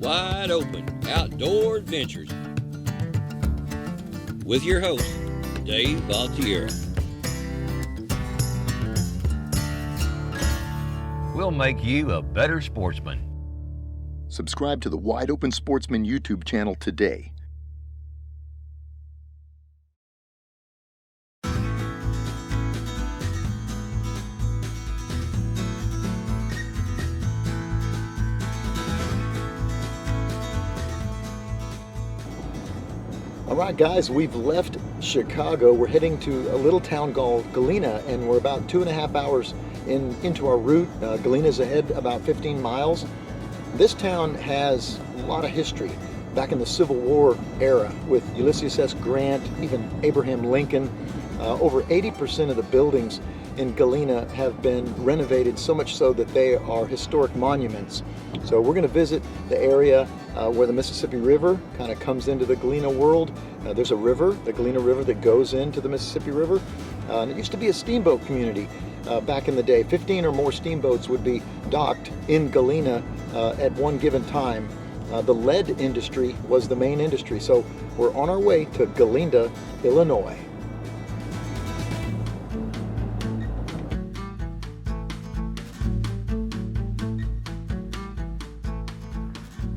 wide open outdoor adventures with your host, Dave Altiera. We'll make you a better sportsman. Subscribe to the Wide Open Sportsman YouTube channel today. All right, guys, we've left Chicago. We're heading to a little town called Galena, and we're about 2.5 hours into our route. Galena's ahead about 15 miles. This town has a lot of history. Back in the Civil War era with Ulysses S Grant, even Abraham Lincoln, over 80% of the buildings in Galena have been renovated, so much so that they are historic monuments. So we're going to visit the area where the Mississippi River kind of comes into the Galena world. There's a river, the Galena River, that goes into the Mississippi River. And it used to be a steamboat community back in the day. 15 or more steamboats would be docked in Galena at one given time. The lead industry was the main industry. So we're on our way to Galena, Illinois.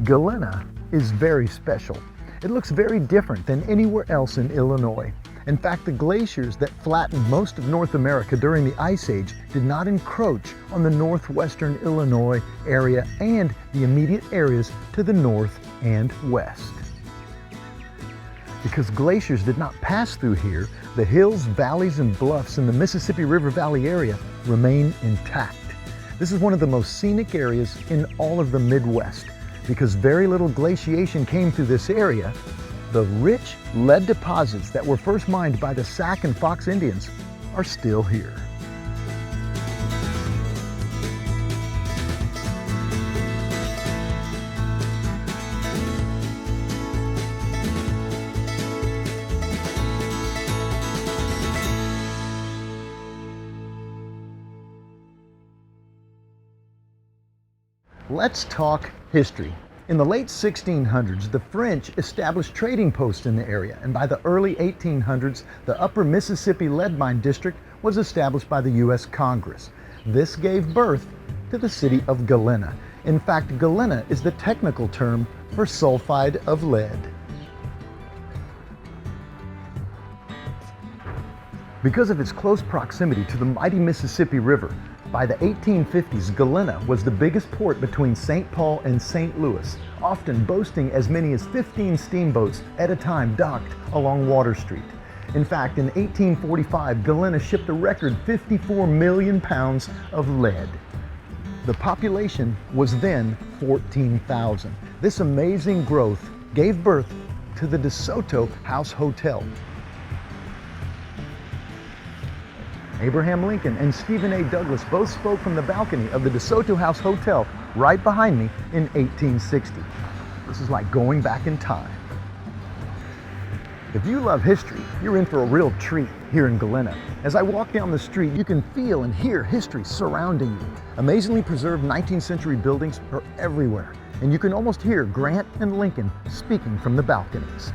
Galena is very special. It looks very different than anywhere else in Illinois. In fact, the glaciers that flattened most of North America during the Ice Age did not encroach on the northwestern Illinois area and the immediate areas to the north and west. Because glaciers did not pass through here, the hills, valleys, and bluffs in the Mississippi River Valley area remain intact. This is one of the most scenic areas in all of the Midwest. Because very little glaciation came through this area, the rich lead deposits that were first mined by the Sac and Fox Indians are still here. Let's talk history. In the late 1600s, the French established trading posts in the area, and by the early 1800s, the Upper Mississippi Lead Mine District was established by the U.S. Congress. This gave birth to the city of Galena. In fact, Galena is the technical term for sulfide of lead. Because of its close proximity to the mighty Mississippi River, by the 1850s, Galena was the biggest port between St. Paul and St. Louis, often boasting as many as 15 steamboats at a time docked along Water Street. In fact, in 1845, Galena shipped a record 54 million pounds of lead. The population was then 14,000. This amazing growth gave birth to the Desoto House Hotel. Abraham Lincoln and Stephen A. Douglas both spoke from the balcony of the Desoto House Hotel right behind me in 1860. This is like going back in time. If you love history, you're in for a real treat here in Galena. As I walk down the street, you can feel and hear history surrounding you. Amazingly preserved 19th century buildings are everywhere, and you can almost hear Grant and Lincoln speaking from the balconies.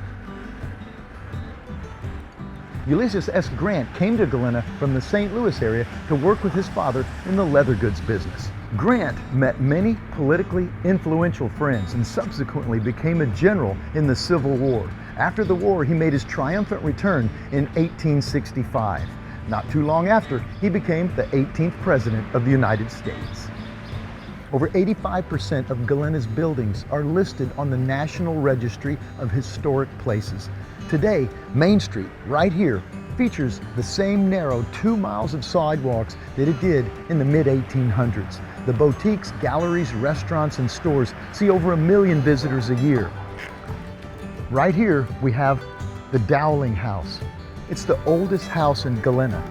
Ulysses S Grant came to Galena from the St. Louis area to work with his father in the leather goods business. Grant met many politically influential friends and subsequently became a general in the Civil War. After the war, he made his triumphant return in 1865. Not too long after, he became the 18th President of the United States. Over 85% of Galena's buildings are listed on the National Registry of Historic Places. Today, Main Street, right here, features the same narrow 2 miles of sidewalks that it did in the mid-1800s. The boutiques, galleries, restaurants, and stores see over 1 million visitors a year. Right here, we have the Dowling House. It's the oldest house in Galena.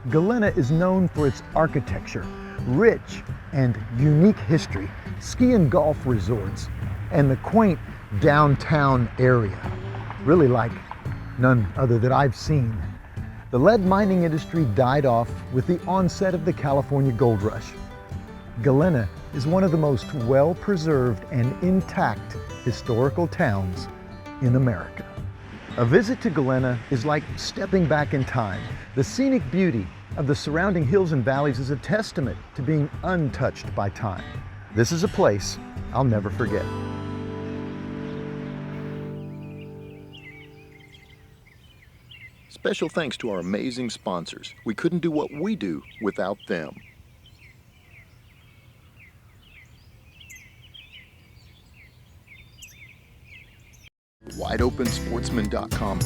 Galena is known for its architecture, rich and unique history, ski and golf resorts, and the quaint downtown area. really like none other that I've seen. The lead mining industry died off with the onset of the California gold rush. Galena is one of the most well-preserved and intact historical towns in America. A visit to Galena is like stepping back in time. The scenic beauty of the surrounding hills and valleys is a testament to being untouched by time. This is a place I'll never forget. Special thanks to our amazing sponsors. We couldn't do what we do without them. WideOpenSportsman.com.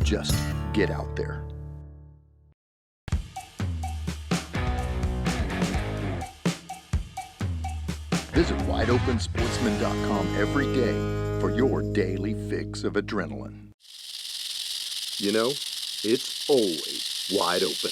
Just get out there. Visit WideOpenSportsman.com every day for your daily fix of adrenaline. You know, it's always wide open.